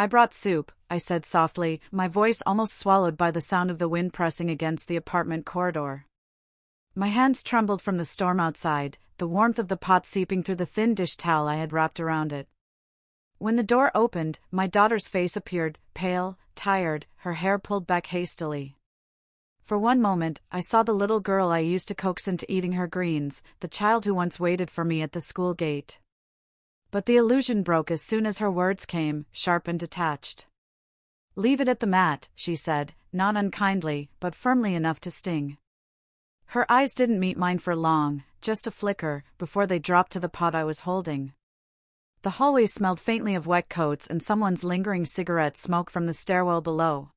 I brought soup, I said softly, my voice almost swallowed by the sound of the wind pressing against the apartment corridor. My hands trembled from the storm outside, the warmth of the pot seeping through the thin dish towel I had wrapped around it. When the door opened, my daughter's face appeared, pale, tired, her hair pulled back hastily. For one moment, I saw the little girl I used to coax into eating her greens, the child who once waited for me at the school gate. But the illusion broke as soon as her words came, sharp and detached. "Leave it at the mat," she said, not unkindly, but firmly enough to sting. Her eyes didn't meet mine for long, just a flicker, before they dropped to the pot I was holding. The hallway smelled faintly of wet coats and someone's lingering cigarette smoke from the stairwell below.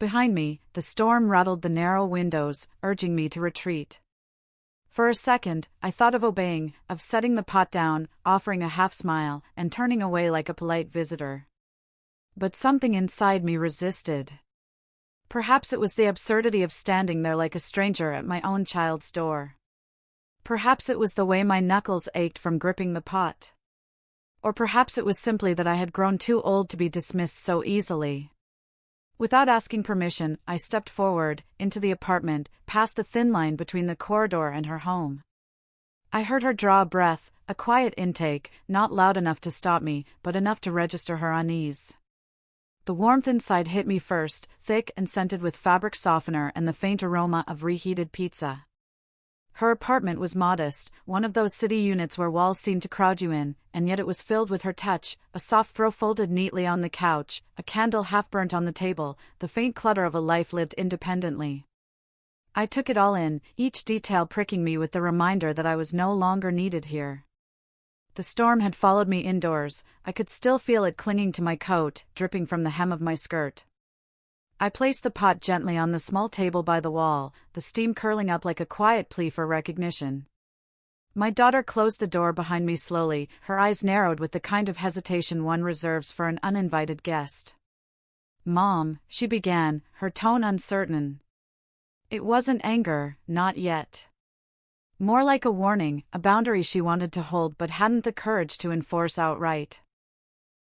Behind me, the storm rattled the narrow windows, urging me to retreat. For a second, I thought of obeying, of setting the pot down, offering a half-smile, and turning away like a polite visitor. But something inside me resisted. Perhaps it was the absurdity of standing there like a stranger at my own child's door. Perhaps it was the way my knuckles ached from gripping the pot. Or perhaps it was simply that I had grown too old to be dismissed so easily. Without asking permission, I stepped forward, into the apartment, past the thin line between the corridor and her home. I heard her draw a breath, a quiet intake, not loud enough to stop me, but enough to register her unease. The warmth inside hit me first, thick and scented with fabric softener and the faint aroma of reheated pizza. Her apartment was modest, one of those city units where walls seem to crowd you in, and yet it was filled with her touch, a soft throw folded neatly on the couch, a candle half burnt on the table, the faint clutter of a life lived independently. I took it all in, each detail pricking me with the reminder that I was no longer needed here. The storm had followed me indoors, I could still feel it clinging to my coat, dripping from the hem of my skirt. I placed the pot gently on the small table by the wall, the steam curling up like a quiet plea for recognition. My daughter closed the door behind me slowly, her eyes narrowed with the kind of hesitation one reserves for an uninvited guest. "Mom," she began, her tone uncertain. It wasn't anger, not yet. More like a warning, a boundary she wanted to hold but hadn't the courage to enforce outright.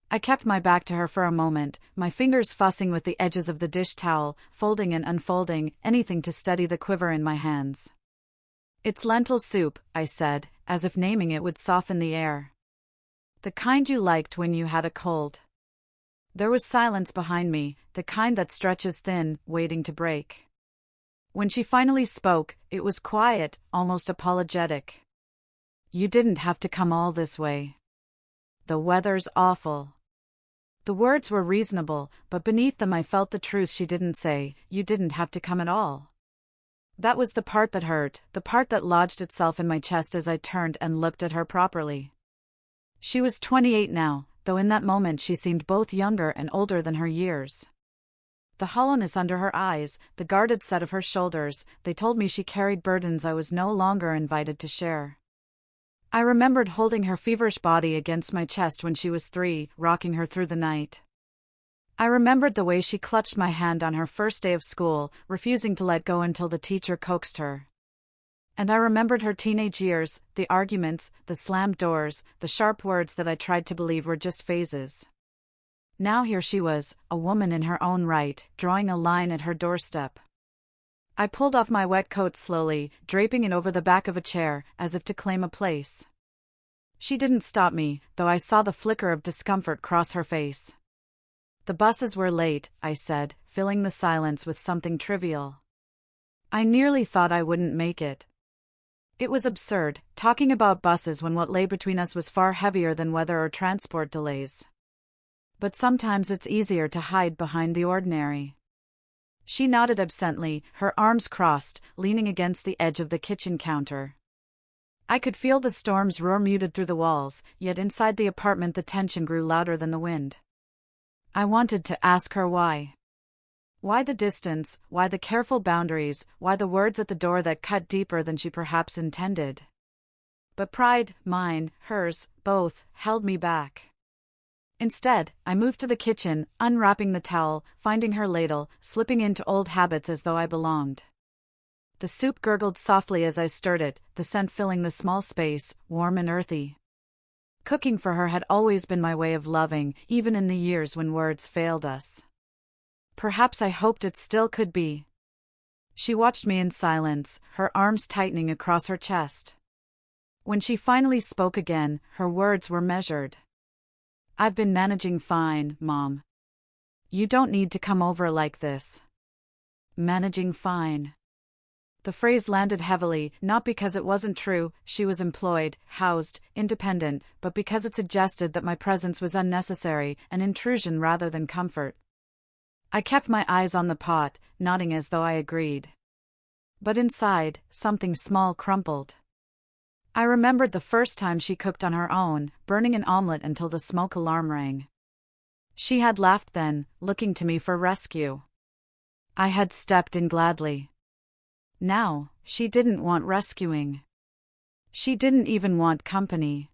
I kept my back to her for a moment, my fingers fussing with the edges of the dish towel, folding and unfolding, anything to steady the quiver in my hands. "It's lentil soup," I said, as if naming it would soften the air. "The kind you liked when you had a cold." There was silence behind me, the kind that stretches thin, waiting to break. When she finally spoke, it was quiet, almost apologetic. "You didn't have to come all this way. The weather's awful." The words were reasonable, but beneath them I felt the truth she didn't say: you didn't have to come at all. That was the part that hurt, the part that lodged itself in my chest as I turned and looked at her properly. She was 28 now, though in that moment she seemed both younger and older than her years. The hollowness under her eyes, the guarded set of her shoulders, they told me she carried burdens I was no longer invited to share. I remembered holding her feverish body against my chest when she was 3, rocking her through the night. I remembered the way she clutched my hand on her first day of school, refusing to let go until the teacher coaxed her. And I remembered her teenage years, the arguments, the slammed doors, the sharp words that I tried to believe were just phases. Now here she was, a woman in her own right, drawing a line at her doorstep. I pulled off my wet coat slowly, draping it over the back of a chair, as if to claim a place. She didn't stop me, though I saw the flicker of discomfort cross her face. "The buses were late," I said, filling the silence with something trivial. "I nearly thought I wouldn't make it." It was absurd, talking about buses when what lay between us was far heavier than weather or transport delays. But sometimes it's easier to hide behind the ordinary. She nodded absently, her arms crossed, leaning against the edge of the kitchen counter. I could feel the storm's roar muted through the walls, yet inside the apartment the tension grew louder than the wind. I wanted to ask her why. Why the distance, why the careful boundaries, why the words at the door that cut deeper than she perhaps intended. But pride, mine, hers, both, held me back. Instead, I moved to the kitchen, unwrapping the towel, finding her ladle, slipping into old habits as though I belonged. The soup gurgled softly as I stirred it, the scent filling the small space, warm and earthy. Cooking for her had always been my way of loving, even in the years when words failed us. Perhaps I hoped it still could be. She watched me in silence, her arms tightening across her chest. When she finally spoke again, her words were measured. "I've been managing fine, Mom. You don't need to come over like this." Managing fine. The phrase landed heavily, not because it wasn't true, she was employed, housed, independent, but because it suggested that my presence was unnecessary, an intrusion rather than comfort. I kept my eyes on the pot, nodding as though I agreed. But inside, something small crumpled. I remembered the first time she cooked on her own, burning an omelette until the smoke alarm rang. She had laughed then, looking to me for rescue. I had stepped in gladly. Now, she didn't want rescuing. She didn't even want company.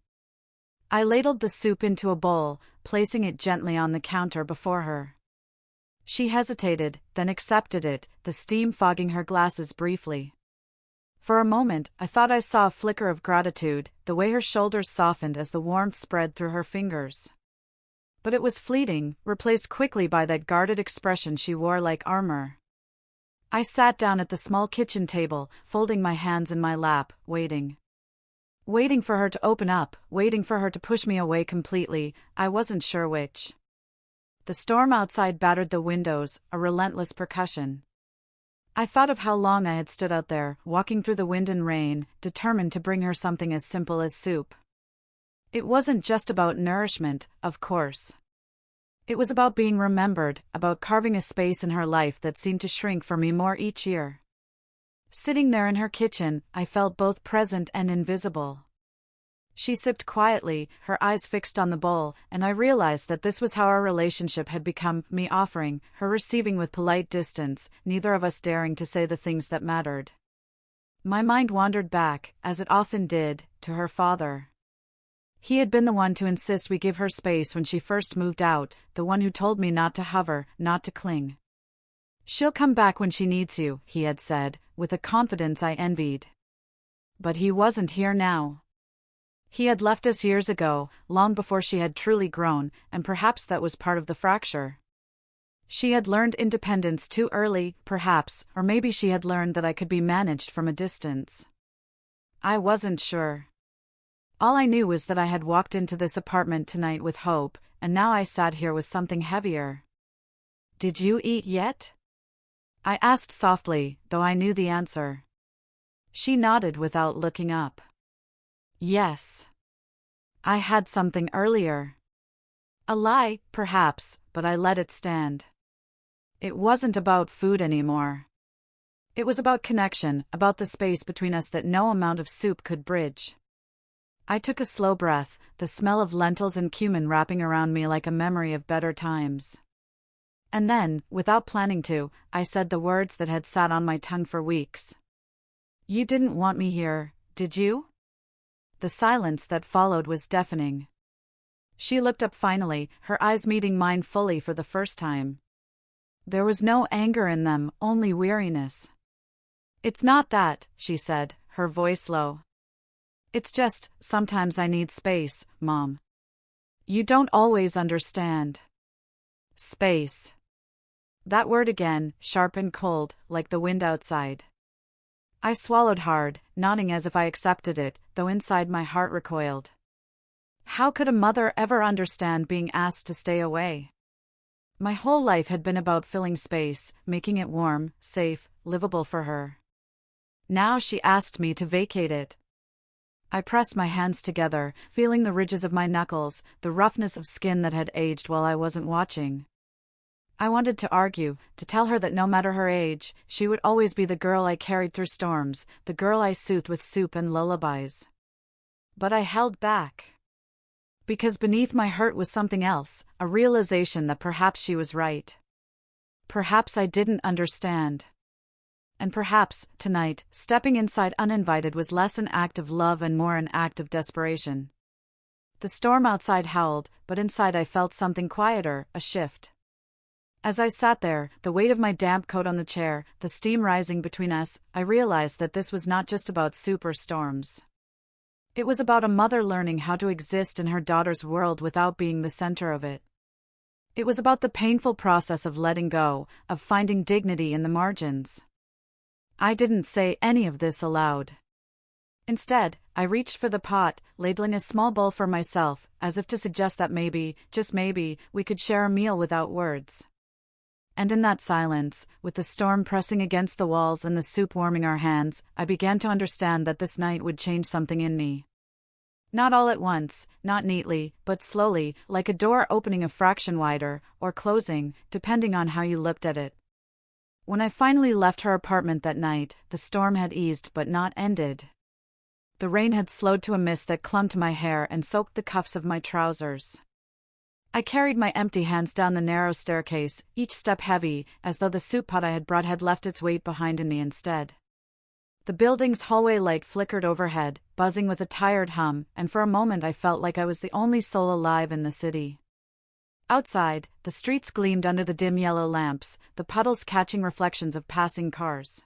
I ladled the soup into a bowl, placing it gently on the counter before her. She hesitated, then accepted it, the steam fogging her glasses briefly. For a moment, I thought I saw a flicker of gratitude, the way her shoulders softened as the warmth spread through her fingers. But it was fleeting, replaced quickly by that guarded expression she wore like armor. I sat down at the small kitchen table, folding my hands in my lap, waiting. Waiting for her to open up, waiting for her to push me away completely, I wasn't sure which. The storm outside battered the windows, a relentless percussion. I thought of how long I had stood out there, walking through the wind and rain, determined to bring her something as simple as soup. It wasn't just about nourishment, of course. It was about being remembered, about carving a space in her life that seemed to shrink for me more each year. Sitting there in her kitchen, I felt both present and invisible. She sipped quietly, her eyes fixed on the bowl, and I realized that this was how our relationship had become, me offering, her receiving with polite distance, neither of us daring to say the things that mattered. My mind wandered back, as it often did, to her father. He had been the one to insist we give her space when she first moved out, the one who told me not to hover, not to cling. "She'll come back when she needs you," he had said, with a confidence I envied. But he wasn't here now. He had left us years ago, long before she had truly grown, and perhaps that was part of the fracture. She had learned independence too early, perhaps, or maybe she had learned that I could be managed from a distance. I wasn't sure. All I knew was that I had walked into this apartment tonight with hope, and now I sat here with something heavier. "Did you eat yet?" I asked softly, though I knew the answer. She nodded without looking up. "Yes. I had something earlier." A lie, perhaps, but I let it stand. It wasn't about food anymore. It was about connection, about the space between us that no amount of soup could bridge. I took a slow breath, the smell of lentils and cumin wrapping around me like a memory of better times. And then, without planning to, I said the words that had sat on my tongue for weeks. "You didn't want me here, did you?" The silence that followed was deafening. She looked up finally, her eyes meeting mine fully for the first time. There was no anger in them, only weariness. "It's not that," she said, her voice low. "It's just, sometimes I need space, Mom. You don't always understand." Space. That word again, sharp and cold, like the wind outside. I swallowed hard, nodding as if I accepted it, though inside my heart recoiled. How could a mother ever understand being asked to stay away? My whole life had been about filling space, making it warm, safe, livable for her. Now she asked me to vacate it. I pressed my hands together, feeling the ridges of my knuckles, the roughness of skin that had aged while I wasn't watching. I wanted to argue, to tell her that no matter her age, she would always be the girl I carried through storms, the girl I soothed with soup and lullabies. But I held back. Because beneath my hurt was something else, a realization that perhaps she was right. Perhaps I didn't understand. And perhaps, tonight, stepping inside uninvited was less an act of love and more an act of desperation. The storm outside howled, but inside I felt something quieter, a shift. As I sat there, the weight of my damp coat on the chair, the steam rising between us, I realized that this was not just about soup or storms. It was about a mother learning how to exist in her daughter's world without being the center of it. It was about the painful process of letting go, of finding dignity in the margins. I didn't say any of this aloud. Instead, I reached for the pot, ladling a small bowl for myself, as if to suggest that maybe, just maybe, we could share a meal without words. And in that silence, with the storm pressing against the walls and the soup warming our hands, I began to understand that this night would change something in me. Not all at once, not neatly, but slowly, like a door opening a fraction wider, or closing, depending on how you looked at it. When I finally left her apartment that night, the storm had eased but not ended. The rain had slowed to a mist that clung to my hair and soaked the cuffs of my trousers. I carried my empty hands down the narrow staircase, each step heavy, as though the soup pot I had brought had left its weight behind in me instead. The building's hallway light flickered overhead, buzzing with a tired hum, and for a moment I felt like I was the only soul alive in the city. Outside, the streets gleamed under the dim yellow lamps, the puddles catching reflections of passing cars.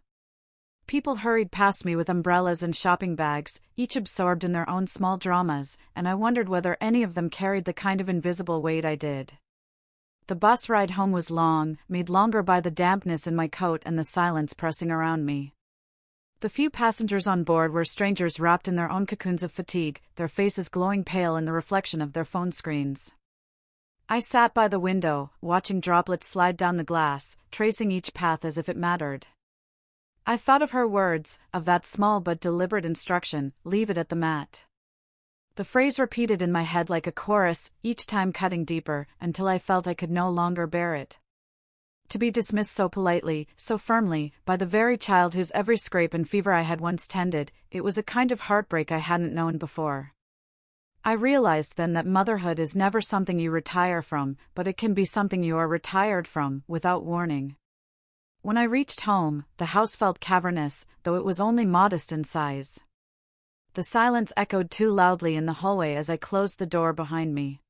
People hurried past me with umbrellas and shopping bags, each absorbed in their own small dramas, and I wondered whether any of them carried the kind of invisible weight I did. The bus ride home was long, made longer by the dampness in my coat and the silence pressing around me. The few passengers on board were strangers wrapped in their own cocoons of fatigue, their faces glowing pale in the reflection of their phone screens. I sat by the window, watching droplets slide down the glass, tracing each path as if it mattered. I thought of her words, of that small but deliberate instruction, leave it at the mat. The phrase repeated in my head like a chorus, each time cutting deeper, until I felt I could no longer bear it. To be dismissed so politely, so firmly, by the very child whose every scrape and fever I had once tended, it was a kind of heartbreak I hadn't known before. I realized then that motherhood is never something you retire from, but it can be something you are retired from, without warning. When I reached home, the house felt cavernous, though it was only modest in size. The silence echoed too loudly in the hallway as I closed the door behind me.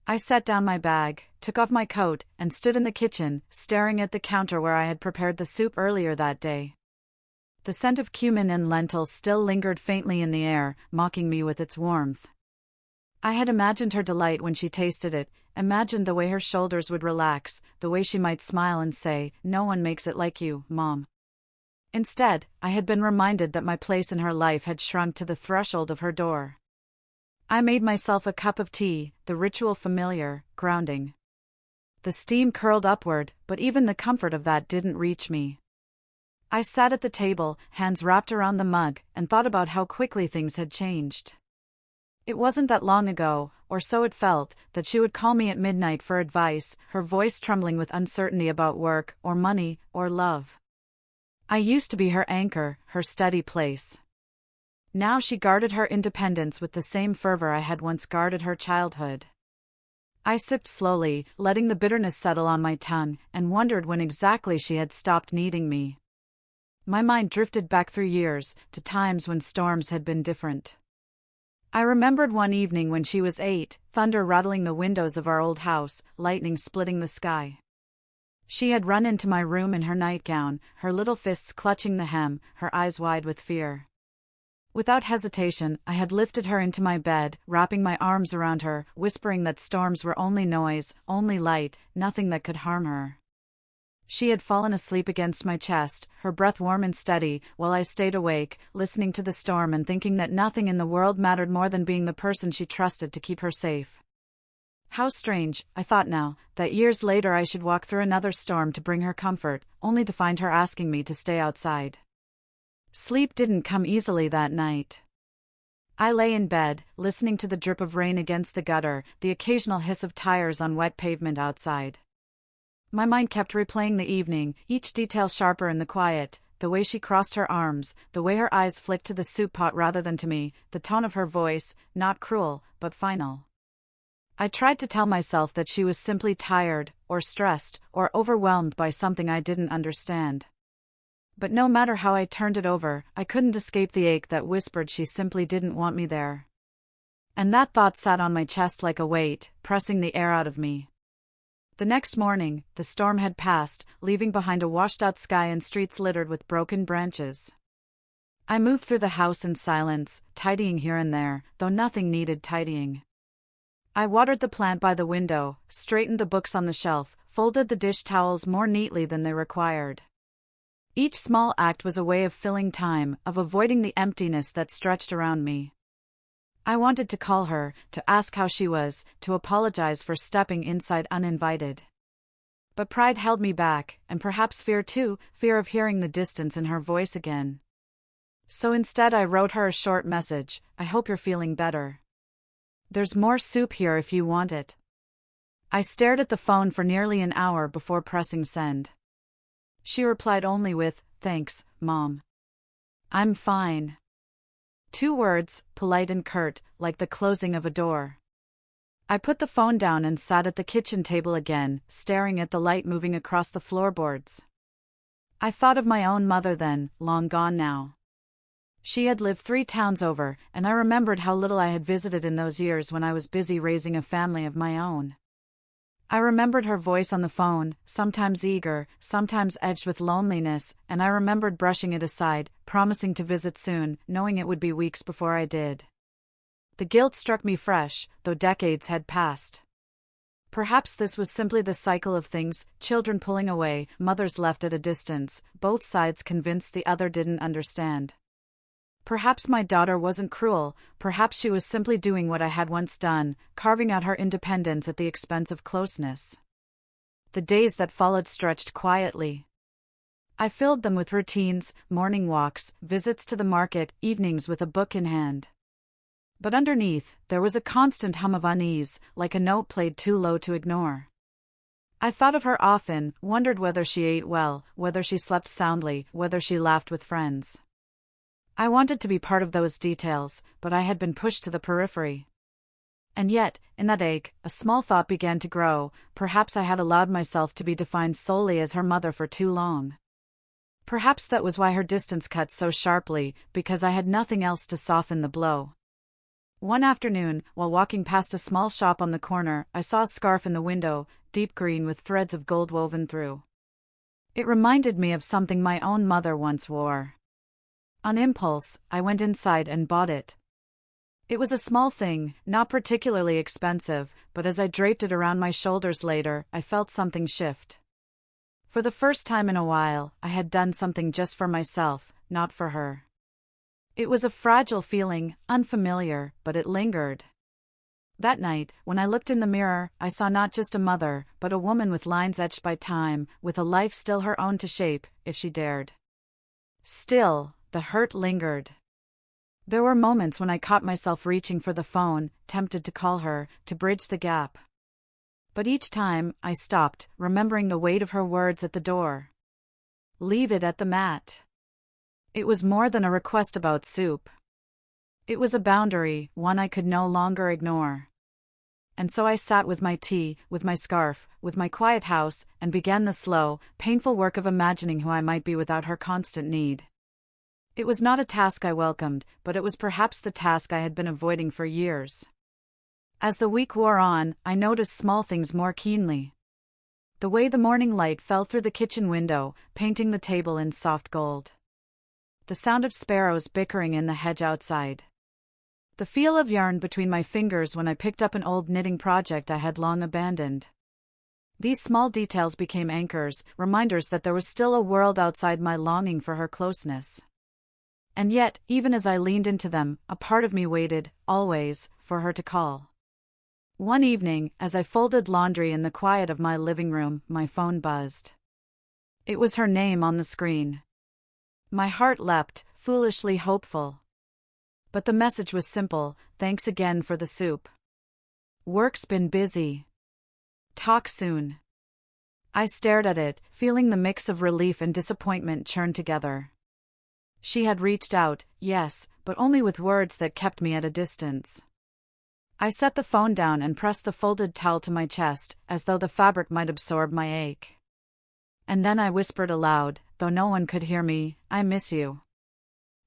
I set down my bag, took off my coat, and stood in the kitchen, staring at the counter where I had prepared the soup earlier that day. The scent of cumin and lentils still lingered faintly in the air, mocking me with its warmth. I had imagined her delight when she tasted it, imagined the way her shoulders would relax, the way she might smile and say, "No one makes it like you, Mom." Instead, I had been reminded that my place in her life had shrunk to the threshold of her door. I made myself a cup of tea, the ritual familiar, grounding. The steam curled upward, but even the comfort of that didn't reach me. I sat at the table, hands wrapped around the mug, and thought about how quickly things had changed. It wasn't that long ago, or so it felt, that she would call me at midnight for advice, her voice trembling with uncertainty about work, or money, or love. I used to be her anchor, her steady place. Now she guarded her independence with the same fervor I had once guarded her childhood. I sipped slowly, letting the bitterness settle on my tongue, and wondered when exactly she had stopped needing me. My mind drifted back through years, to times when storms had been different. I remembered one evening when she was 8, thunder rattling the windows of our old house, lightning splitting the sky. She had run into my room in her nightgown, her little fists clutching the hem, her eyes wide with fear. Without hesitation, I had lifted her into my bed, wrapping my arms around her, whispering that storms were only noise, only light, nothing that could harm her. She had fallen asleep against my chest, her breath warm and steady, while I stayed awake, listening to the storm and thinking that nothing in the world mattered more than being the person she trusted to keep her safe. How strange, I thought now, that years later I should walk through another storm to bring her comfort, only to find her asking me to stay outside. Sleep didn't come easily that night. I lay in bed, listening to the drip of rain against the gutter, the occasional hiss of tires on wet pavement outside. My mind kept replaying the evening, each detail sharper in the quiet, the way she crossed her arms, the way her eyes flicked to the soup pot rather than to me, the tone of her voice, not cruel, but final. I tried to tell myself that she was simply tired, or stressed, or overwhelmed by something I didn't understand. But no matter how I turned it over, I couldn't escape the ache that whispered she simply didn't want me there. And that thought sat on my chest like a weight, pressing the air out of me. The next morning, the storm had passed, leaving behind a washed-out sky and streets littered with broken branches. I moved through the house in silence, tidying here and there, though nothing needed tidying. I watered the plant by the window, straightened the books on the shelf, folded the dish towels more neatly than they required. Each small act was a way of filling time, of avoiding the emptiness that stretched around me. I wanted to call her, to ask how she was, to apologize for stepping inside uninvited. But pride held me back, and perhaps fear too, fear of hearing the distance in her voice again. So instead I wrote her a short message. I hope you're feeling better. There's more soup here if you want it. I stared at the phone for nearly an hour before pressing send. She replied only with, "Thanks, Mom. I'm fine." 2 words, polite and curt, like the closing of a door. I put the phone down and sat at the kitchen table again, staring at the light moving across the floorboards. I thought of my own mother then, long gone now. She had lived 3 towns over, and I remembered how little I had visited in those years when I was busy raising a family of my own. I remembered her voice on the phone, sometimes eager, sometimes edged with loneliness, and I remembered brushing it aside, promising to visit soon, knowing it would be weeks before I did. The guilt struck me fresh, though decades had passed. Perhaps this was simply the cycle of things, children pulling away, mothers left at a distance, both sides convinced the other didn't understand. Perhaps my daughter wasn't cruel, perhaps she was simply doing what I had once done, carving out her independence at the expense of closeness. The days that followed stretched quietly. I filled them with routines, morning walks, visits to the market, evenings with a book in hand. But underneath, there was a constant hum of unease, like a note played too low to ignore. I thought of her often, wondered whether she ate well, whether she slept soundly, whether she laughed with friends. I wanted to be part of those details, but I had been pushed to the periphery. And yet, in that ache, a small thought began to grow. Perhaps I had allowed myself to be defined solely as her mother for too long. Perhaps that was why her distance cut so sharply, because I had nothing else to soften the blow. One afternoon, while walking past a small shop on the corner, I saw a scarf in the window, deep green with threads of gold woven through. It reminded me of something my own mother once wore. On impulse, I went inside and bought it. It was a small thing, not particularly expensive, but as I draped it around my shoulders later, I felt something shift. For the first time in a while, I had done something just for myself, not for her. It was a fragile feeling, unfamiliar, but it lingered. That night, when I looked in the mirror, I saw not just a mother, but a woman with lines etched by time, with a life still her own to shape, if she dared. Still, the hurt lingered. There were moments when I caught myself reaching for the phone, tempted to call her, to bridge the gap. But each time, I stopped, remembering the weight of her words at the door. Leave it at the mat. It was more than a request about soup. It was a boundary, one I could no longer ignore. And so I sat with my tea, with my scarf, with my quiet house, and began the slow, painful work of imagining who I might be without her constant need. It was not a task I welcomed, but it was perhaps the task I had been avoiding for years. As the week wore on, I noticed small things more keenly. The way the morning light fell through the kitchen window, painting the table in soft gold. The sound of sparrows bickering in the hedge outside. The feel of yarn between my fingers when I picked up an old knitting project I had long abandoned. These small details became anchors, reminders that there was still a world outside my longing for her closeness. And yet, even as I leaned into them, a part of me waited, always, for her to call. One evening, as I folded laundry in the quiet of my living room, my phone buzzed. It was her name on the screen. My heart leapt, foolishly hopeful. But the message was simple: thanks again for the soup. Work's been busy. Talk soon. I stared at it, feeling the mix of relief and disappointment churn together. She had reached out, yes, but only with words that kept me at a distance. I set the phone down and pressed the folded towel to my chest, as though the fabric might absorb my ache. And then I whispered aloud, though no one could hear me, "I miss you."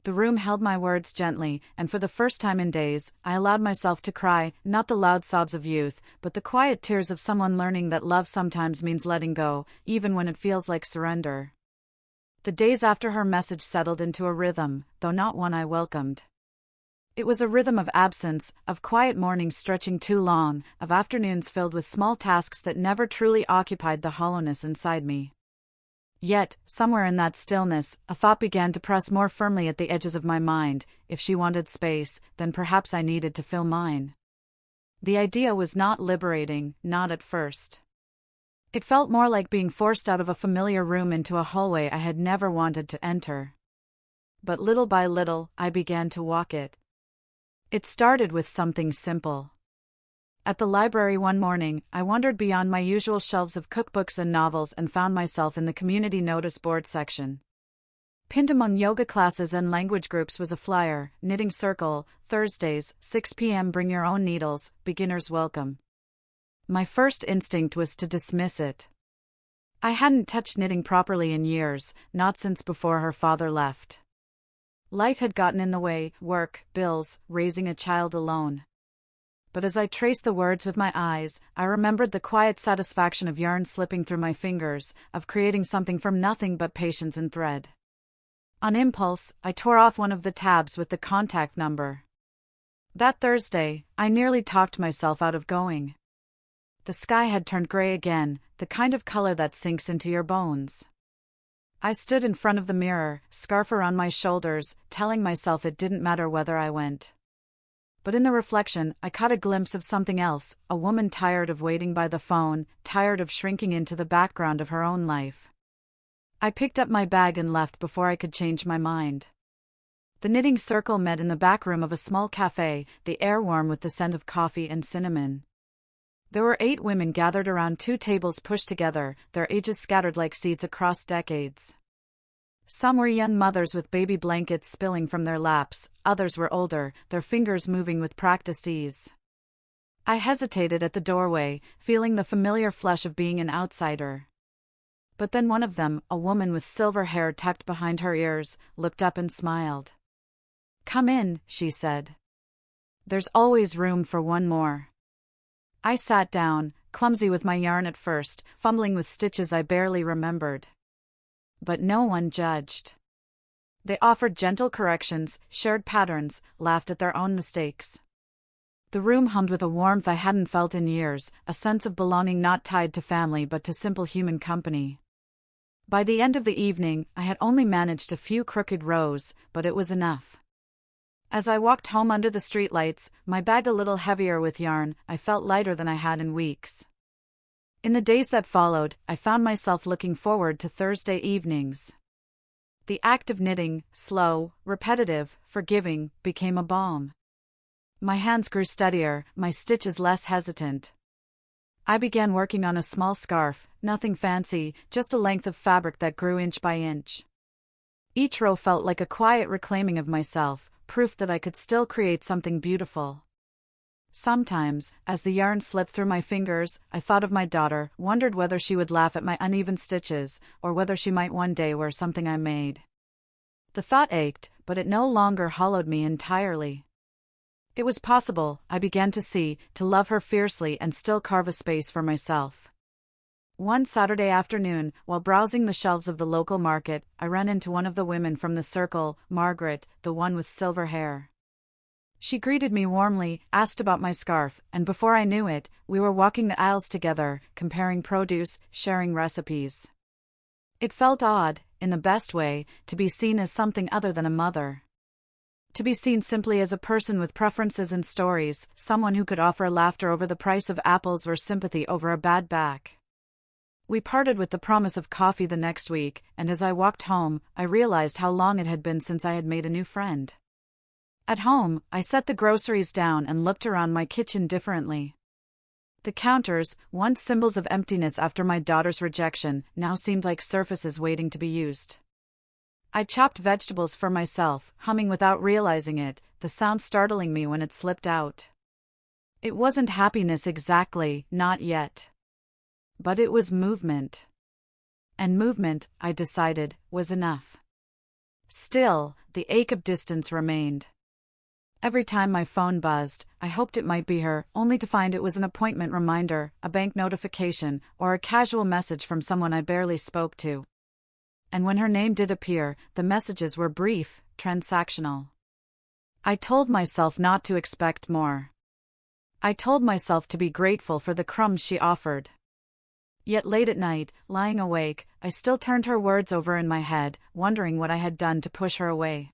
The room held my words gently, and for the first time in days, I allowed myself to cry, not the loud sobs of youth, but the quiet tears of someone learning that love sometimes means letting go, even when it feels like surrender. The days after her message settled into a rhythm, though not one I welcomed. It was a rhythm of absence, of quiet mornings stretching too long, of afternoons filled with small tasks that never truly occupied the hollowness inside me. Yet, somewhere in that stillness, a thought began to press more firmly at the edges of my mind. If she wanted space, then perhaps I needed to fill mine. The idea was not liberating, not at first. It felt more like being forced out of a familiar room into a hallway I had never wanted to enter. But little by little, I began to walk it. It started with something simple. At the library one morning, I wandered beyond my usual shelves of cookbooks and novels and found myself in the community notice board section. Pinned among yoga classes and language groups was a flyer: Knitting Circle, Thursdays, 6 p.m. Bring your own needles, beginners welcome. My first instinct was to dismiss it. I hadn't touched knitting properly in years, not since before her father left. Life had gotten in the way: work, bills, raising a child alone. But as I traced the words with my eyes, I remembered the quiet satisfaction of yarn slipping through my fingers, of creating something from nothing but patience and thread. On impulse, I tore off one of the tabs with the contact number. That Thursday, I nearly talked myself out of going. The sky had turned gray again, the kind of color that sinks into your bones. I stood in front of the mirror, scarf around my shoulders, telling myself it didn't matter whether I went. But in the reflection, I caught a glimpse of something else: a woman tired of waiting by the phone, tired of shrinking into the background of her own life. I picked up my bag and left before I could change my mind. The Knitting Circle met in the back room of a small cafe, the air warm with the scent of coffee and cinnamon. There were 8 women gathered around 2 tables pushed together, their ages scattered like seeds across decades. Some were young mothers with baby blankets spilling from their laps, others were older, their fingers moving with practiced ease. I hesitated at the doorway, feeling the familiar flush of being an outsider. But then one of them, a woman with silver hair tucked behind her ears, looked up and smiled. "Come in," she said. "There's always room for one more." I sat down, clumsy with my yarn at first, fumbling with stitches I barely remembered. But no one judged. They offered gentle corrections, shared patterns, laughed at their own mistakes. The room hummed with a warmth I hadn't felt in years, a sense of belonging not tied to family but to simple human company. By the end of the evening, I had only managed a few crooked rows, but it was enough. As I walked home under the streetlights, my bag a little heavier with yarn, I felt lighter than I had in weeks. In the days that followed, I found myself looking forward to Thursday evenings. The act of knitting, slow, repetitive, forgiving, became a balm. My hands grew steadier, my stitches less hesitant. I began working on a small scarf, nothing fancy, just a length of fabric that grew inch by inch. Each row felt like a quiet reclaiming of myself, proof that I could still create something beautiful. Sometimes, as the yarn slipped through my fingers, I thought of my daughter, wondered whether she would laugh at my uneven stitches, or whether she might one day wear something I made. The thought ached, but it no longer hollowed me entirely. It was possible, I began to see, to love her fiercely and still carve a space for myself. One Saturday afternoon, while browsing the shelves of the local market, I ran into one of the women from the circle, Margaret, the one with silver hair. She greeted me warmly, asked about my scarf, and before I knew it, we were walking the aisles together, comparing produce, sharing recipes. It felt odd, in the best way, to be seen as something other than a mother. To be seen simply as a person with preferences and stories, someone who could offer laughter over the price of apples or sympathy over a bad back. We parted with the promise of coffee the next week, and as I walked home, I realized how long it had been since I had made a new friend. At home, I set the groceries down and looked around my kitchen differently. The counters, once symbols of emptiness after my daughter's rejection, now seemed like surfaces waiting to be used. I chopped vegetables for myself, humming without realizing it, the sound startling me when it slipped out. It wasn't happiness exactly, not yet. But it was movement. And movement, I decided, was enough. Still, the ache of distance remained. Every time my phone buzzed, I hoped it might be her, only to find it was an appointment reminder, a bank notification, or a casual message from someone I barely spoke to. and when her name did appear, the messages were brief, transactional. I told myself not to expect more. I told myself to be grateful for the crumbs she offered. Yet late at night, lying awake, I still turned her words over in my head, wondering what I had done to push her away.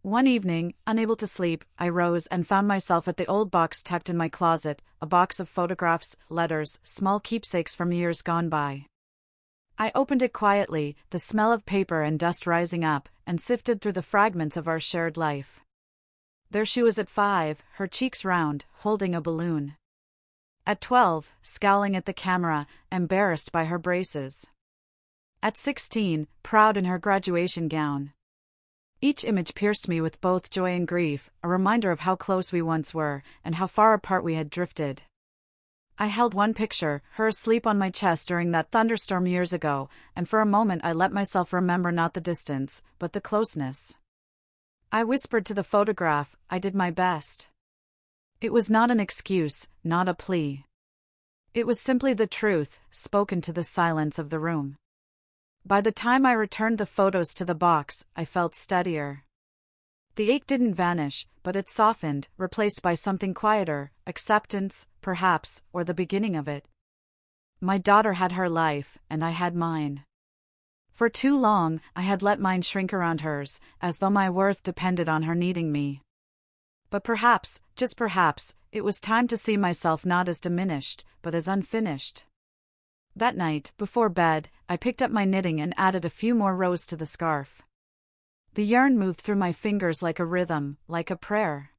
One evening, unable to sleep, I rose and found myself at the old box tucked in my closet, a box of photographs, letters, small keepsakes from years gone by. I opened it quietly, the smell of paper and dust rising up, and sifted through the fragments of our shared life. There she was at 5, her cheeks round, holding a balloon. At 12, scowling at the camera, embarrassed by her braces. At 16, proud in her graduation gown. Each image pierced me with both joy and grief, a reminder of how close we once were, and how far apart we had drifted. I held one picture, her asleep on my chest during that thunderstorm years ago, and for a moment I let myself remember not the distance, but the closeness. I whispered to the photograph, I did my best. It was not an excuse, not a plea. It was simply the truth, spoken to the silence of the room. By the time I returned the photos to the box, I felt steadier. The ache didn't vanish, but it softened, replaced by something quieter, acceptance, perhaps, or the beginning of it. My daughter had her life, and I had mine. For too long, I had let mine shrink around hers, as though my worth depended on her needing me. But perhaps, just perhaps, it was time to see myself not as diminished, but as unfinished. That night, before bed, I picked up my knitting and added a few more rows to the scarf. The yarn moved through my fingers like a rhythm, like a prayer.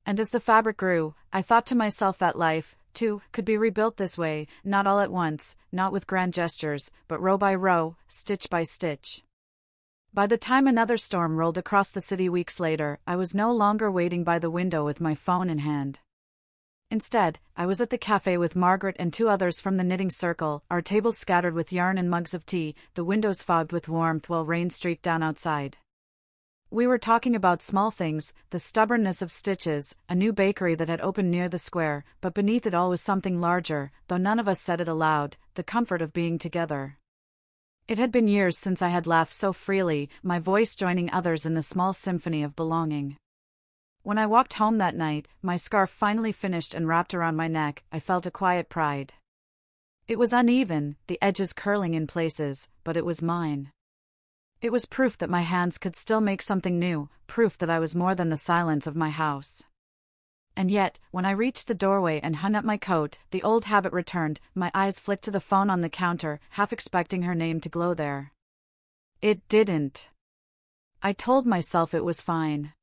And as the fabric grew, I thought to myself that life, too, could be rebuilt this way, not all at once, not with grand gestures, but row by row, stitch by stitch. By the time another storm rolled across the city weeks later, I was no longer waiting by the window with my phone in hand. Instead, I was at the cafe with Margaret and 2 others from the knitting circle, our tables scattered with yarn and mugs of tea, the windows fogged with warmth while rain streaked down outside. We were talking about small things, the stubbornness of stitches, a new bakery that had opened near the square, but beneath it all was something larger, though none of us said it aloud, the comfort of being together. It had been years since I had laughed so freely, my voice joining others in the small symphony of belonging. When I walked home that night, my scarf finally finished and wrapped around my neck, I felt a quiet pride. It was uneven, the edges curling in places, but it was mine. It was proof that my hands could still make something new, proof that I was more than the silence of my house. And yet, when I reached the doorway and hung up my coat, the old habit returned, my eyes flicked to the phone on the counter, half expecting her name to glow there. It didn't. I told myself it was fine.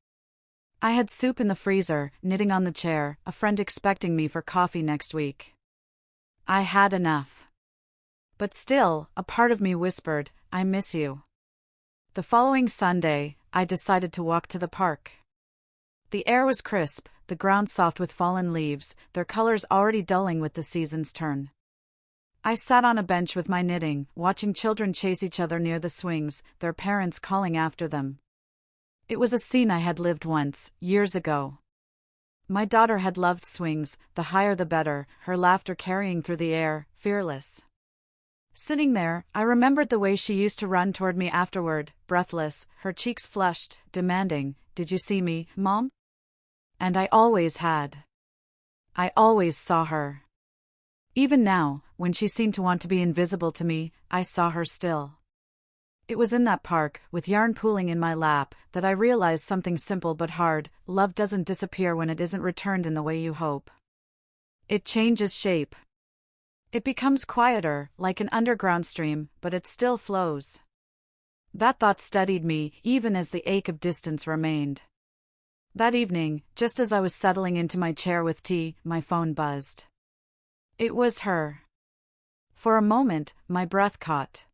I had soup in the freezer, knitting on the chair, a friend expecting me for coffee next week. I had enough. But still, a part of me whispered, I miss you. The following Sunday, I decided to walk to the park. The air was crisp, the ground soft with fallen leaves, their colors already dulling with the season's turn. I sat on a bench with my knitting, watching children chase each other near the swings, their parents calling after them. It was a scene I had lived once, years ago. My daughter had loved swings, the higher the better, her laughter carrying through the air, fearless. Sitting there, I remembered the way she used to run toward me afterward, breathless, her cheeks flushed, demanding, "Did you see me, Mom?" And I always had. I always saw her. Even now, when she seemed to want to be invisible to me, I saw her still. It was in that park, with yarn pooling in my lap, that I realized something simple but hard: love doesn't disappear when it isn't returned in the way you hope. It changes shape. It becomes quieter, like an underground stream, but it still flows. That thought steadied me, even as the ache of distance remained. That evening, just as I was settling into my chair with tea, my phone buzzed. It was her. For a moment, my breath caught.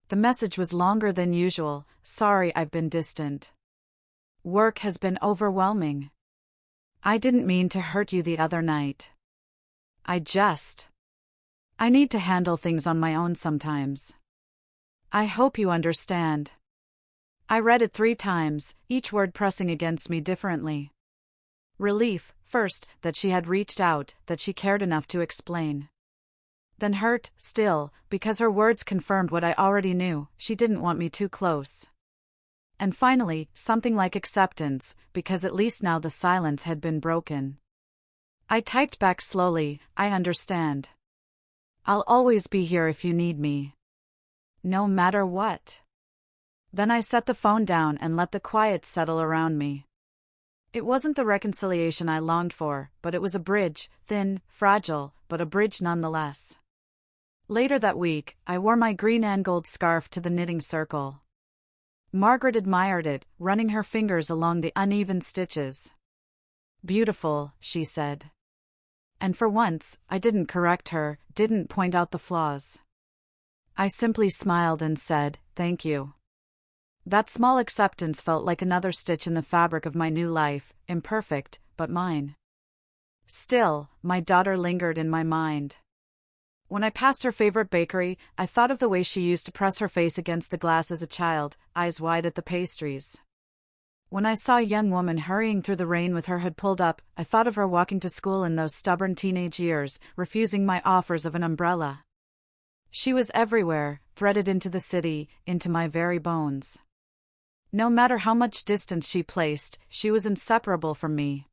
The message was longer than usual. "Sorry I've been distant. Work has been overwhelming. I didn't mean to hurt you the other night. I need to handle things on my own sometimes. I hope you understand." I read it 3 times, each word pressing against me differently. Relief, first, that she had reached out, that she cared enough to explain. Then hurt, still, because her words confirmed what I already knew, she didn't want me too close. And finally, something like acceptance, because at least now the silence had been broken. I typed back slowly, I understand. I'll always be here if you need me. No matter what. Then I set the phone down and let the quiet settle around me. It wasn't the reconciliation I longed for, but it was a bridge, thin, fragile, but a bridge nonetheless. Later that week, I wore my green and gold scarf to the knitting circle. Margaret admired it, running her fingers along the uneven stitches. Beautiful, she said. And for once, I didn't correct her, didn't point out the flaws. I simply smiled and said, thank you. That small acceptance felt like another stitch in the fabric of my new life, imperfect, but mine. Still, my daughter lingered in my mind. When I passed her favorite bakery, I thought of the way she used to press her face against the glass as a child, eyes wide at the pastries. When I saw a young woman hurrying through the rain with her hood pulled up, I thought of her walking to school in those stubborn teenage years, refusing my offers of an umbrella. She was everywhere, threaded into the city, into my very bones. No matter how much distance she placed, she was inseparable from me.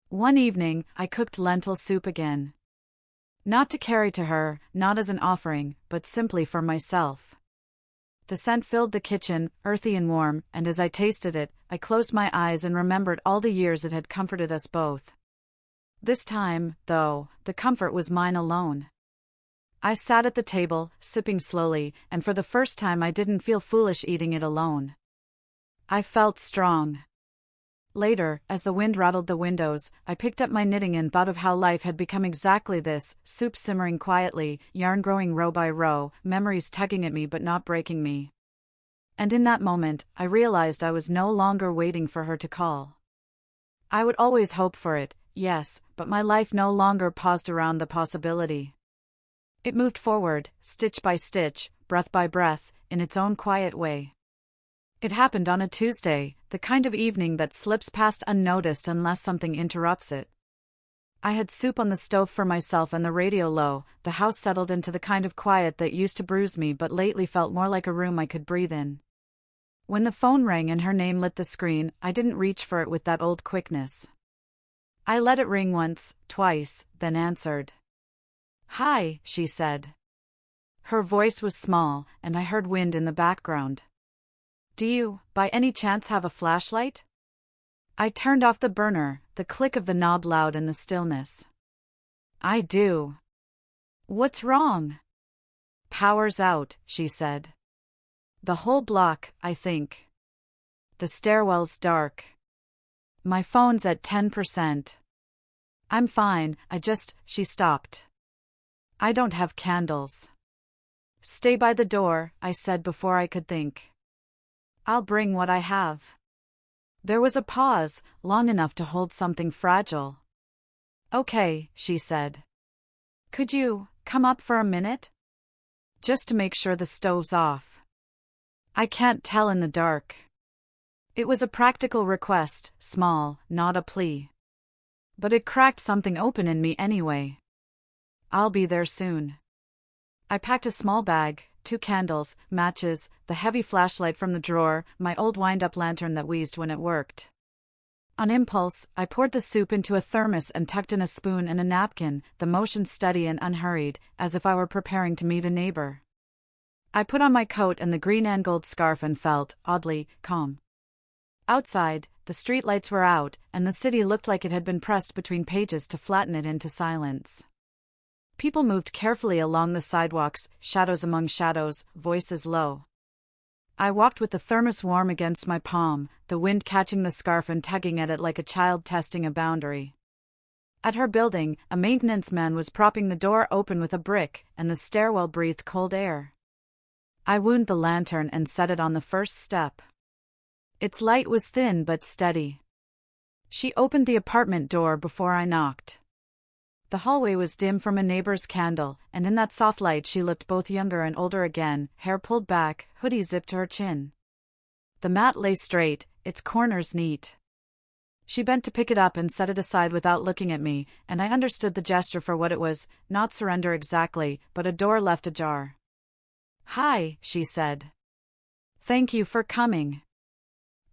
One evening, I cooked lentil soup again. Not to carry to her, not as an offering, but simply for myself. The scent filled the kitchen, earthy and warm, and as I tasted it, I closed my eyes and remembered all the years it had comforted us both. This time, though, the comfort was mine alone. I sat at the table, sipping slowly, and for the first time I didn't feel foolish eating it alone. I felt strong. Later, as the wind rattled the windows, I picked up my knitting and thought of how life had become exactly this, soup simmering quietly, yarn growing row by row, memories tugging at me but not breaking me. And in that moment, I realized I was no longer waiting for her to call. I would always hope for it, yes, but my life no longer paused around the possibility. It moved forward, stitch by stitch, breath by breath, in its own quiet way. It happened on a Tuesday, the kind of evening that slips past unnoticed unless something interrupts it. I had soup on the stove for myself and the radio low, the house settled into the kind of quiet that used to bruise me but lately felt more like a room I could breathe in. When the phone rang and her name lit the screen, I didn't reach for it with that old quickness. I let it ring once, twice, then answered. "Hi," she said. Her voice was small, and I heard wind in the background. "Do you, by any chance, have a flashlight?" I turned off the burner, the click of the knob loud in the stillness. "I do." "What's wrong?" "Power's out," she said. "The whole block, I think. The stairwell's dark. My phone's at 10%. I'm fine, she stopped. "I don't have candles." "Stay by the door," I said before I could think. "I'll bring what I have." There was a pause, long enough to hold something fragile. "Okay," she said. "Could you come up for a minute? Just to make sure the stove's off. I can't tell in the dark." It was a practical request, small, not a plea. But it cracked something open in me anyway. "I'll be there soon." I packed a small bag, 2 candles, matches, the heavy flashlight from the drawer, my old wind-up lantern that wheezed when it worked. On impulse, I poured the soup into a thermos and tucked in a spoon and a napkin, the motion steady and unhurried, as if I were preparing to meet a neighbor. I put on my coat and the green and gold scarf and felt, oddly, calm. Outside, the streetlights were out, and the city looked like it had been pressed between pages to flatten it into silence. People moved carefully along the sidewalks, shadows among shadows, voices low. I walked with the thermos warm against my palm, the wind catching the scarf and tugging at it like a child testing a boundary. At her building, a maintenance man was propping the door open with a brick, and the stairwell breathed cold air. I wound the lantern and set it on the first step. Its light was thin but steady. She opened the apartment door before I knocked. The hallway was dim from a neighbor's candle, and in that soft light she looked both younger and older again, hair pulled back, hoodie zipped to her chin. The mat lay straight, its corners neat. She bent to pick it up and set it aside without looking at me, and I understood the gesture for what it was, not surrender exactly, but a door left ajar. "Hi," she said. "Thank you for coming."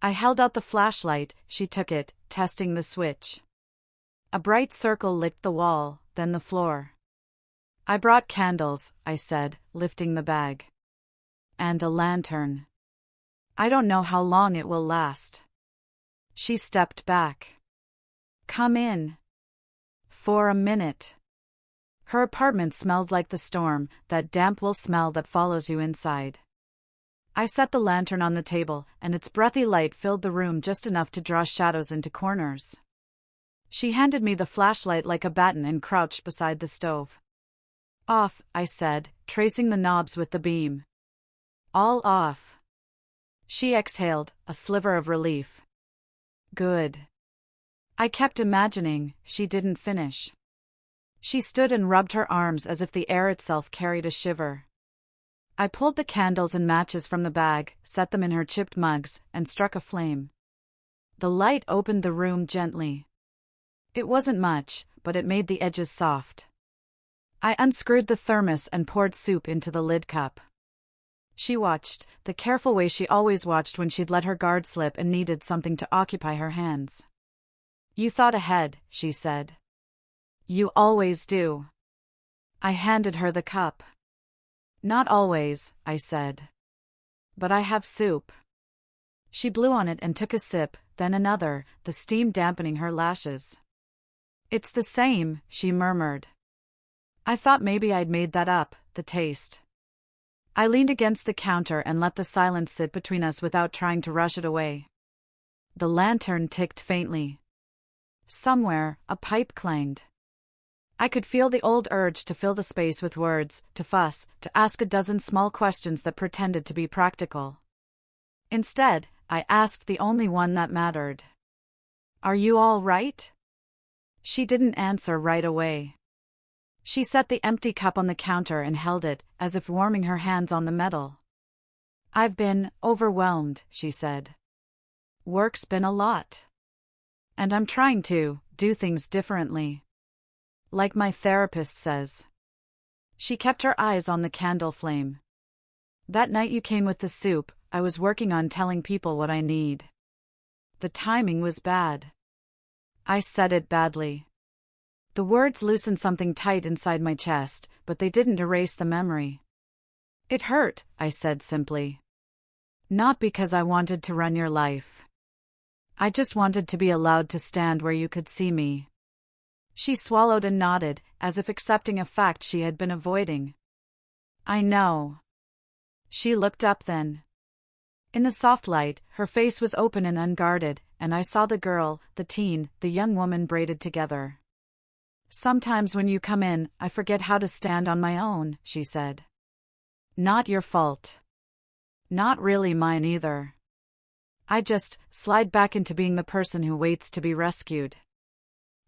I held out the flashlight. She took it, testing the switch. A bright circle licked the wall, then the floor. "I brought candles," I said, lifting the bag. "And a lantern. I don't know how long it will last." She stepped back. "Come in. For a minute." Her apartment smelled like the storm, that damp wool smell that follows you inside. I set the lantern on the table, and its breathy light filled the room just enough to draw shadows into corners. She handed me the flashlight like a baton and crouched beside the stove. "Off," I said, tracing the knobs with the beam. "All off." She exhaled, a sliver of relief. "Good." I kept imagining she didn't finish. She stood and rubbed her arms as if the air itself carried a shiver. I pulled the candles and matches from the bag, set them in her chipped mugs, and struck a flame. The light opened the room gently. It wasn't much, but it made the edges soft. I unscrewed the thermos and poured soup into the lid cup. She watched, the careful way she always watched when she'd let her guard slip and needed something to occupy her hands. "You thought ahead," she said. "You always do." I handed her the cup. "Not always," I said. "But I have soup." She blew on it and took a sip, then another, the steam dampening her lashes. "It's the same," she murmured. I thought maybe I'd made that up, the taste. I leaned against the counter and let the silence sit between us without trying to rush it away. The lantern ticked faintly. Somewhere, a pipe clanged. I could feel the old urge to fill the space with words, to fuss, to ask a dozen small questions that pretended to be practical. Instead, I asked the only one that mattered. "Are you all right?" She didn't answer right away. She set the empty cup on the counter and held it, as if warming her hands on the metal. "I've been overwhelmed," she said. "Work's been a lot. And I'm trying to do things differently. Like my therapist says." She kept her eyes on the candle flame. "That night you came with the soup, I was working on telling people what I need. The timing was bad. I said it badly. The words loosened something tight inside my chest, but they didn't erase the memory. It hurt," I said simply. "Not because I wanted to run your life. I just wanted to be allowed to stand where you could see me." She swallowed and nodded, as if accepting a fact she had been avoiding. "I know." She looked up then. In the soft light, her face was open and unguarded, and I saw the girl, the teen, the young woman braided together. "Sometimes when you come in, I forget how to stand on my own," she said. "Not your fault. Not really mine either. I just slide back into being the person who waits to be rescued.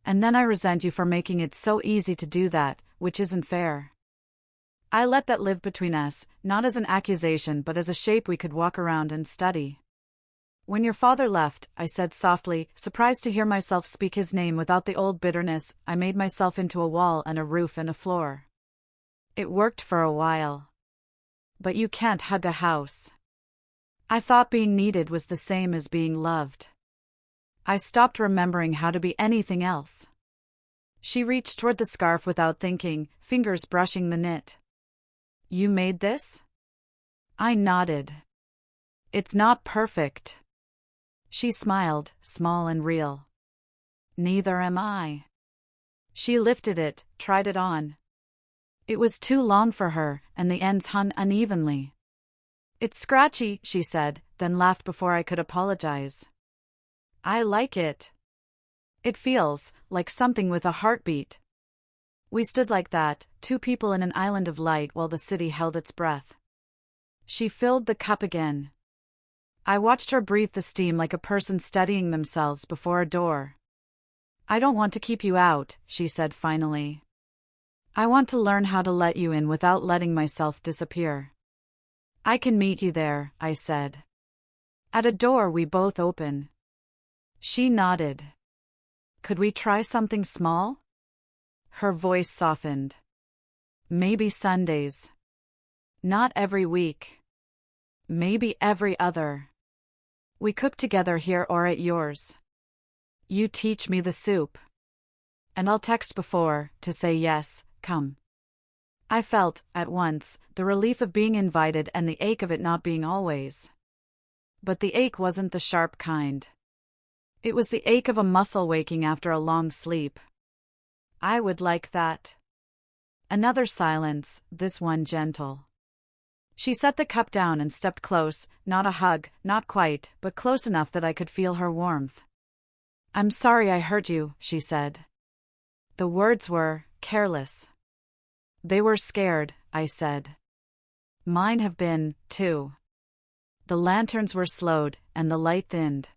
And then I resent you for making it so easy to do that, which isn't fair." I let that live between us, not as an accusation but as a shape we could walk around and study. "When your father left," I said softly, surprised to hear myself speak his name without the old bitterness, "I made myself into a wall and a roof and a floor. It worked for a while. But you can't hug a house. I thought being needed was the same as being loved. I stopped remembering how to be anything else." She reached toward the scarf without thinking, fingers brushing the knit. "You made this?" I nodded. "It's not perfect." She smiled, small and real. "Neither am I." She lifted it, tried it on. It was too long for her, and the ends hung unevenly. "It's scratchy," she said, then laughed before I could apologize. "I like it. It feels like something with a heartbeat." We stood like that, two people in an island of light while the city held its breath. She filled the cup again. I watched her breathe the steam like a person steadying themselves before a door. "I don't want to keep you out," she said finally. "I want to learn how to let you in without letting myself disappear." "I can meet you there," I said. "At a door we both open." She nodded. Could we try something small? Her voice softened. Maybe Sundays. Not every week. Maybe every other. We cook together here or at yours. You teach me the soup. And I'll text before, to say yes, come. I felt, at once, the relief of being invited and the ache of it not being always. But the ache wasn't the sharp kind. It was the ache of a muscle waking after a long sleep. I would like that. Another silence, this one gentle. She set the cup down and stepped close, not a hug, not quite, but close enough that I could feel her warmth. I'm sorry I hurt you, she said. The words were careless. They were scared, I said. Mine have been, too. The lanterns were slowed, and the light thinned.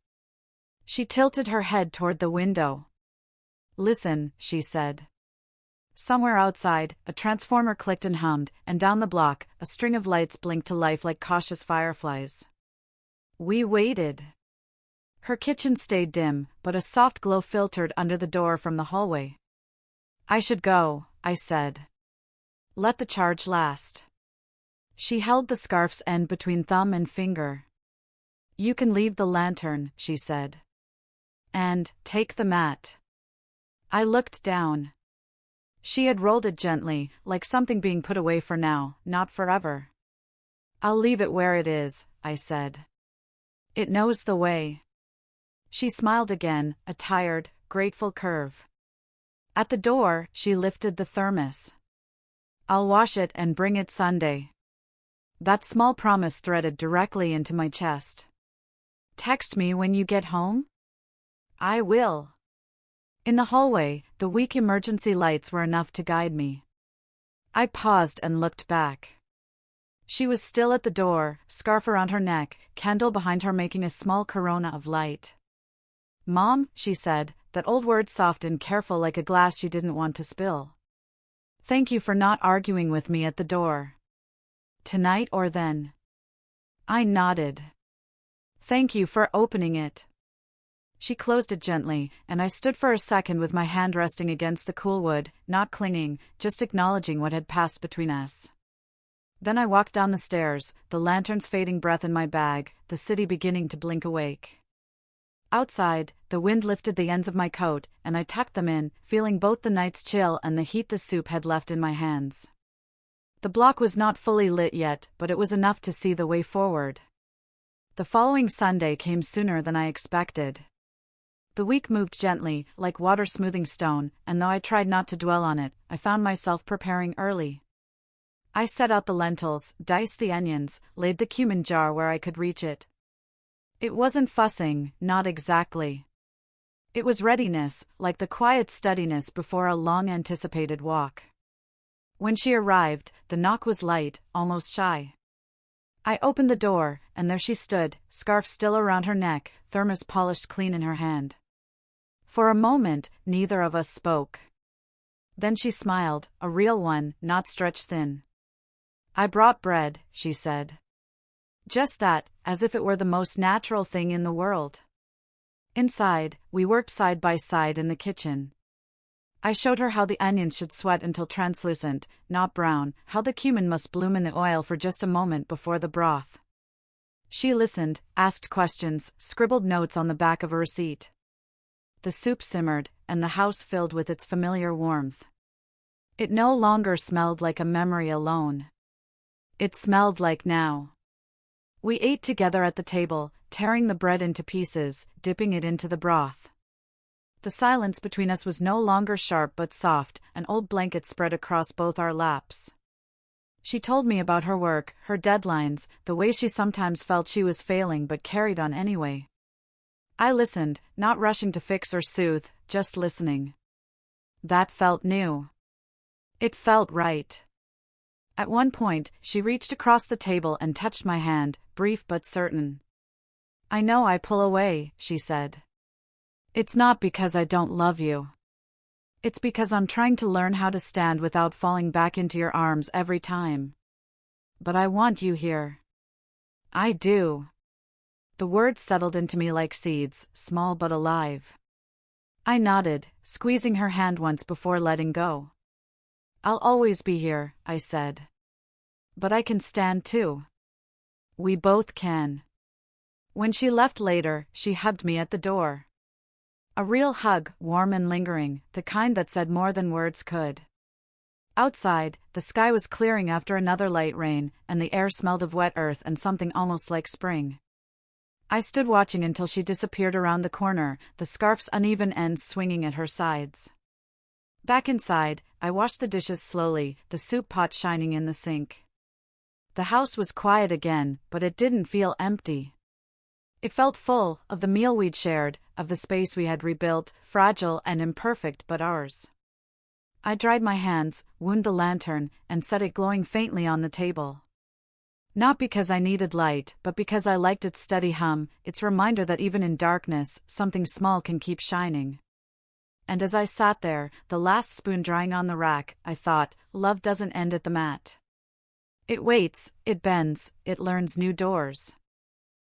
She tilted her head toward the window. Listen, she said. Somewhere outside, a transformer clicked and hummed, and down the block, a string of lights blinked to life like cautious fireflies. We waited. Her kitchen stayed dim, but a soft glow filtered under the door from the hallway. I should go, I said. Let the charge last. She held the scarf's end between thumb and finger. You can leave the lantern, she said. And, take the mat. I looked down. She had rolled it gently, like something being put away for now, not forever. I'll leave it where it is, I said. It knows the way. She smiled again, a tired, grateful curve. At the door, she lifted the thermos. I'll wash it and bring it Sunday. That small promise threaded directly into my chest. Text me when you get home? I will. In the hallway, the weak emergency lights were enough to guide me. I paused and looked back. She was still at the door, scarf around her neck, candle behind her making a small corona of light. Mom, she said, that old word soft and careful like a glass she didn't want to spill. Thank you for not arguing with me at the door. Tonight or then? I nodded. Thank you for opening it. She closed it gently, and I stood for a second with my hand resting against the cool wood, not clinging, just acknowledging what had passed between us. Then I walked down the stairs, the lantern's fading breath in my bag, the city beginning to blink awake. Outside, the wind lifted the ends of my coat, and I tucked them in, feeling both the night's chill and the heat the soup had left in my hands. The block was not fully lit yet, but it was enough to see the way forward. The following Sunday came sooner than I expected. The week moved gently, like water smoothing stone, and though I tried not to dwell on it, I found myself preparing early. I set out the lentils, diced the onions, laid the cumin jar where I could reach it. It wasn't fussing, not exactly. It was readiness, like the quiet steadiness before a long-anticipated walk. When she arrived, the knock was light, almost shy. I opened the door, and there she stood, scarf still around her neck, thermos polished clean in her hand. For a moment, neither of us spoke. Then she smiled, a real one, not stretched thin. I brought bread, she said. Just that, as if it were the most natural thing in the world. Inside, we worked side by side in the kitchen. I showed her how the onions should sweat until translucent, not brown, how the cumin must bloom in the oil for just a moment before the broth. She listened, asked questions, scribbled notes on the back of a receipt. The soup simmered, and the house filled with its familiar warmth. It no longer smelled like a memory alone. It smelled like now. We ate together at the table, tearing the bread into pieces, dipping it into the broth. The silence between us was no longer sharp but soft, an old blanket spread across both our laps. She told me about her work, her deadlines, the way she sometimes felt she was failing but carried on anyway. I listened, not rushing to fix or soothe, just listening. That felt new. It felt right. At one point, she reached across the table and touched my hand, brief but certain. I know I pull away, she said. It's not because I don't love you. It's because I'm trying to learn how to stand without falling back into your arms every time. But I want you here. I do. The words settled into me like seeds, small but alive. I nodded, squeezing her hand once before letting go. I'll always be here, I said. But I can stand too. We both can. When she left later, she hugged me at the door. A real hug, warm and lingering, the kind that said more than words could. Outside, the sky was clearing after another light rain, and the air smelled of wet earth and something almost like spring. I stood watching until she disappeared around the corner, the scarf's uneven ends swinging at her sides. Back inside, I washed the dishes slowly, the soup pot shining in the sink. The house was quiet again, but it didn't feel empty. It felt full, of the meal we'd shared, of the space we had rebuilt, fragile and imperfect but ours. I dried my hands, wound the lantern, and set it glowing faintly on the table. Not because I needed light, but because I liked its steady hum, its reminder that even in darkness, something small can keep shining. And as I sat there, the last spoon drying on the rack, I thought, love doesn't end at the mat. It waits, it bends, it learns new doors.